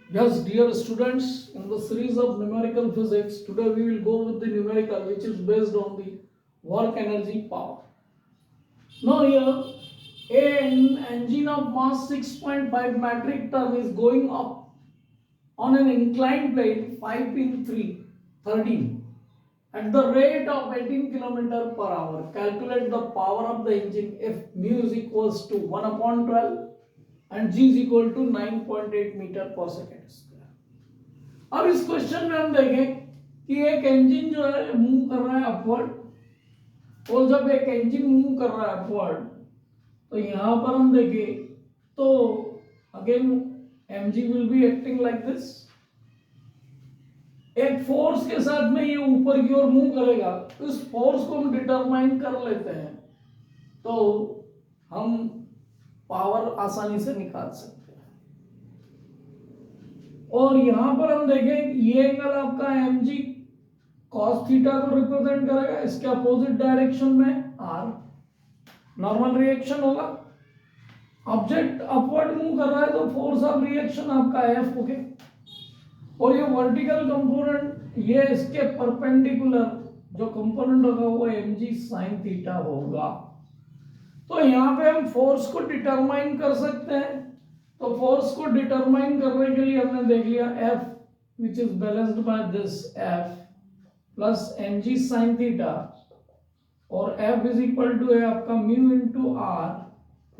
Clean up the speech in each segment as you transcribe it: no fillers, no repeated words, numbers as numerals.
Yes, dear students, in the series of numerical physics, today we will go with the numerical which is based on the work energy power. Now here, an engine of mass 6.5 metric ton is going up on an inclined plane 5 in 3, 13 at the rate of 18 km per hour. Calculate the power of the engine if mu is equals to 1 upon 12 and g is equal to 9.8 meter per second square. अब इस question में हम देखें कि एक engine जो है move कर रहा है अपवर्ड, और जब एक इंजन मूव कर रहा है अपवर्ड तो यहां पर हम देखें तो again mg will be acting like this. एक फोर्स के साथ में ये ऊपर की ओर मूव करेगा, इस फोर्स को हम डिटरमाइन कर लेते हैं तो हम पावर आसानी से निकाल सकते हैं। और यहां पर हम देखें ये एंगल आपका एम जी कॉस थीटा को रिप्रेजेंट करेगा, इसके अपोजिट डायरेक्शन में आर नॉर्मल रिएक्शन होगा। ऑब्जेक्ट अपवर्ड मूव कर रहा है तो फोर्स ऑफ रिएक्शन आपका एफ ओके, और ये वर्टिकल कंपोनेंट ये इसके परपेंडिकुलर जो कंपोनेंट होगा वो एम जी साइन थीटा होगा। तो यहाँ पे हम फोर्स को डिटरमाइन कर सकते हैं। तो फोर्स को डिटरमाइन करने के लिए हमने देख लिया F which is balanced by this F plus M G sine theta, और F इज इक्वल टू है आपका mu into R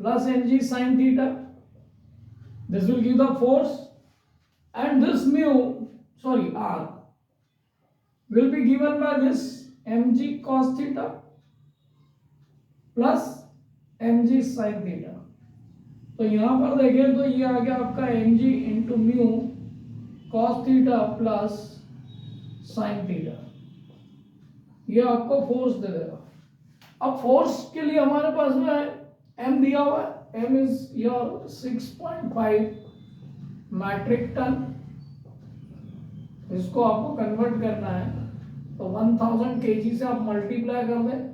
plus M G sine theta. This will give the force and this mu sorry R will be given by this M G cos theta plus M G sine theta. तो यहां पर देखें तो ये आ गया आपका M G into mu cos theta plus sine theta, ये आपको फोर्स दे देगा। अब फोर्स के लिए हमारे पास में एम दिया हुआ है, M is your 6.5 metric ton. इसको आपको कन्वर्ट करना है तो 1000 केजी से आप मल्टीप्लाई कर दें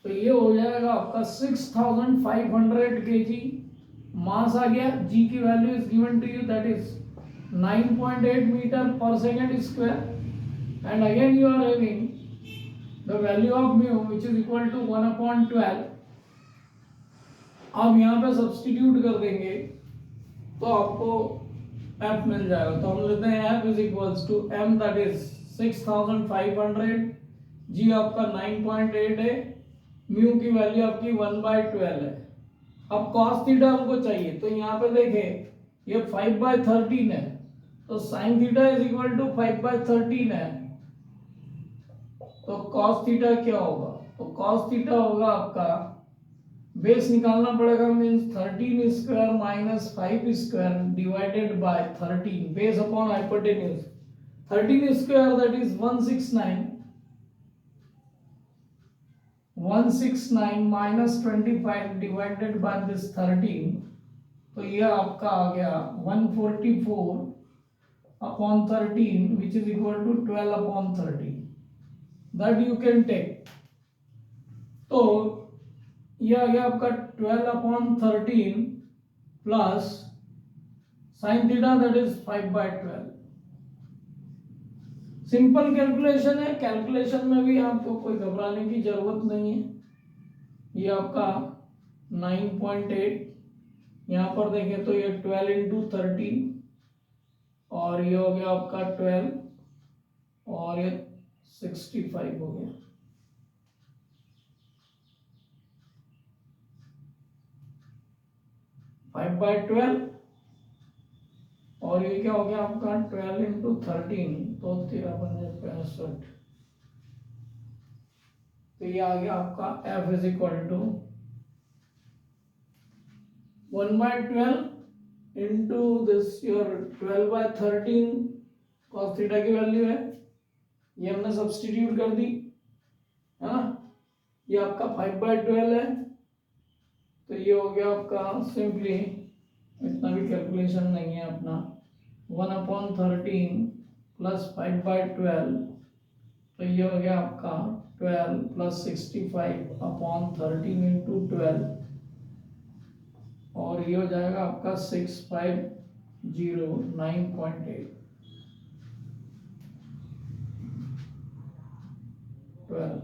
तो ये हो जाएगा आपका 6500 केजी मास आ गया। जी की value is given to you that is 9.8 metre पर second square, and again you are having the value of mu which is equal to 1/12। आप यहाँ पे सब्स्टिट्यूट कर देंगे तो आपको एफ मिल जाएगा। तो हम लेते हैं F is equals to M that is 6500, G आपका 9.8 है, म्यू की वैल्यू आपकी 1/12 है। अब cos थीटा हमको चाहिए तो यहाँ पे देखें ये 5/13 है तो sin theta is equal to 5/13 है। तो cos थीटा क्या होगा, तो cos थीटा होगा आपका बेस निकालना पड़ेगा, means 13 square minus 5 square divided by 13 base upon hypotenuse. 13 square that is 169 minus 25 divided by this 13, तो ये आपका आ गया 144 upon 13 which is equal to 12 upon 13 that you can take. तो ये आ गया आपका 12 upon 13 plus sine theta that is 5/12। Simple calculation है, कैलकुलेशन में भी आपको कोई घबराने की जरूरत नहीं है। ये आपका 9.8, यहाँ पर देखें तो ये 12 इंटू 13 और ये हो गया आपका 12 और ये 65 हो गया। फाइव बाई 12 और ये क्या हो गया आपका 12 इंटू 13 तो 13×65, तो ये आ गया आपका F is equal to 1/12 into this your 12/13 cos theta की वैल्यू है, ये हमने सब्स्टिट्यूट कर दी है ना। ये आपका 5/12 है तो ये हो गया आपका सिंपली, इतना भी कैलकुलेशन नहीं है अपना, 1/13 प्लस 5/12 तो ये हो गया आपका 12 प्लस 65 अपॉन 13 इंटू 12 और ये हो जाएगा आपका 65 9.8 12,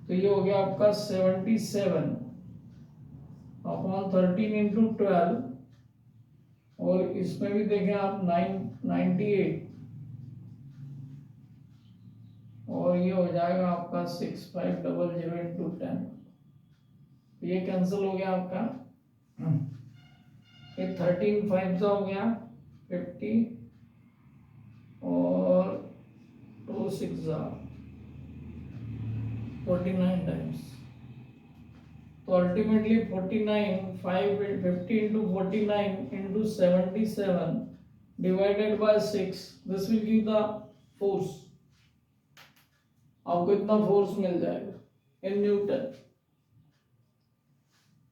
तो ये हो गया आपका 77/13 इंटू 12, और इसमें भी देखें आप 998, और ये हो जाएगा आपका 6500 इंटू 10, ये कैंसिल हो गया आपका, ये 13 5 हो गया 50, और 2 6 49 टाइम्स, तो ultimately 49 5 50 into 49 into 77 divided by 6, this will give the force, आपको इतना फोर्स मिल जाएगा इन न्यूटन।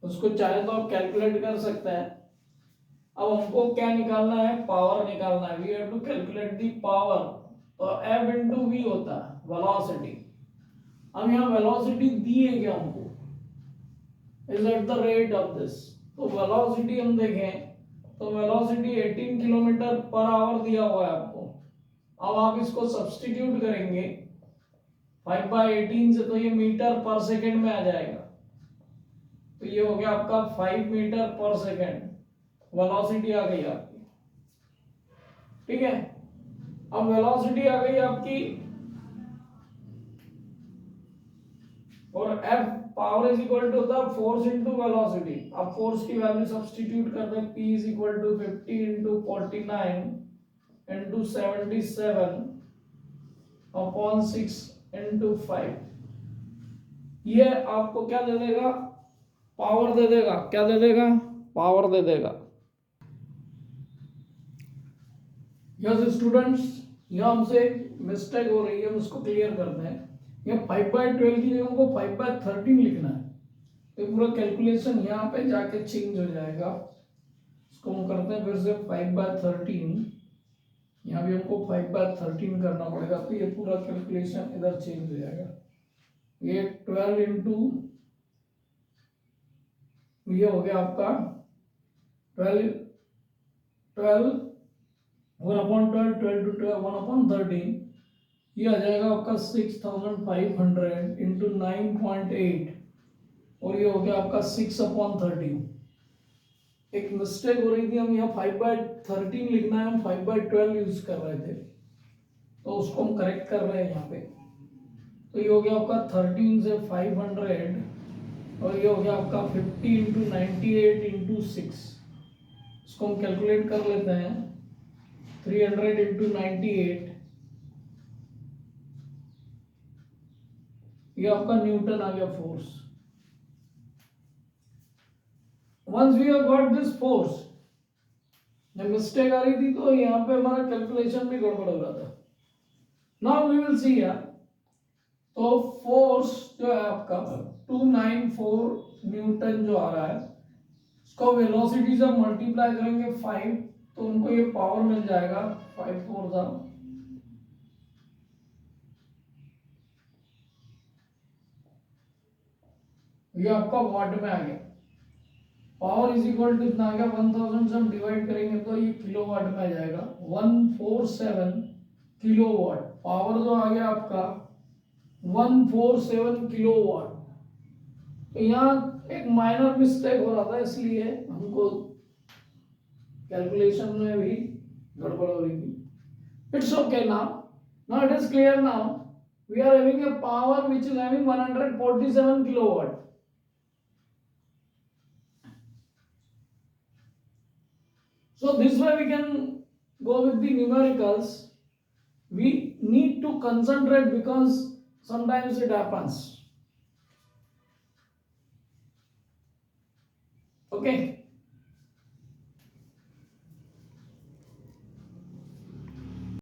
उसको चाहे तो आप कैलकुलेट कर सकते हैं। अब हमको क्या निकालना है, पावर निकालना है, we have to calculate the power, तो F इंटू वी होता है वेलोसिटी। अब यहाँ वेलोसिटी दी है क्या हमको, is at the rate of this, तो वेलोसिटी हम देखें तो वेलोसिटी 18 किलोमीटर पर आवर दिया हुआ है आपको। अब आप इसको सब्स्टिट्यूट करेंगे 5/18 से, तो ये मीटर पर सेकेंड में आ जाएगा, तो ये हो गया आपका 5 मीटर पर सेकेंड वेलोसिटी आ गई आपकी। ठीक है, अब वेलोसिटी आ गई आपकी, और F power is equal to होता है फोर्स इंटू वेलोसिटी। अब फोर्स की वैल्यू सब्स्टिट्यूट कर दें, P is equal to 50 into 49 into 77 upon 6 into 5, ये आपको क्या दे देगा, पावर दे देगा। क्या दे देगा, पावर दे देगा। यस स्टूडेंट्स, यहाँ हमसे मिस्टेक हो रही है, हम उसको क्लियर करते हैं। ये 5/12 की जगह हमको 5/13 लिखना है, तो पूरा कैलकुलेशन यहाँ पे जाके चेंज हो जाएगा। इसको हम करते हैं फिर से 5/13, यहाँ भी हमको 5/13 करना पड़ेगा, तो ये पूरा कैलकुलेशन इधर चेंज हो जाएगा। ये 12 इंटू, ये हो गया आपका 12 12 1/12 12 टू 12 1/13, ये आ जाएगा आपका 6500 इंटू 9.8, और ये हो गया आपका 6/13। एक मिस्टेक हो रही थी, हम यहाँ 5/13 लिखना है, हम 5/12 यूज कर रहे थे, तो उसको हम करेक्ट कर रहे हैं यहाँ पे। तो ये हो गया आपका 13 से 500, और ये हो गया आपका 50 इंटू 98 इंटू 6, इसको हम कैलकुलेट कर लेते हैं। 300 इंटू 98, ये आपका न्यूटन आ गया force. Once we have got this force, जब मिस्टेक आ रही थी तो यहाँ पे हमारा कैलकुलेशन भी गड़बड़ हो रहा था। नाउ वी विल सी यार, तो फोर्स जो है आपका 294 न्यूटन जो आ रहा है, उसको वेलोसिटी से मल्टीप्लाई करेंगे 5, तो उनको ये पावर मिल जाएगा 5 4 सा, ये आपका वाट में आ गया। पावर इज इक्वल टू इतना आ गया 1000 से हम डिवाइड करेंगे तो ये किलोवाट में आ जाएगा, 147 किलोवाट। पावर जो आ गया आपका 147 किलोवाट। तो यहाँ एक माइनर मिस्टेक हो रहा था, इसलिए हमको कैलकुलेशन में भी गड़बड़ हो रही थी। It's okay now it is clear. Now we are having a power which is having 147 kilowatt. So this way we can go with the numericals. We need to concentrate because sometimes it happens. Okay.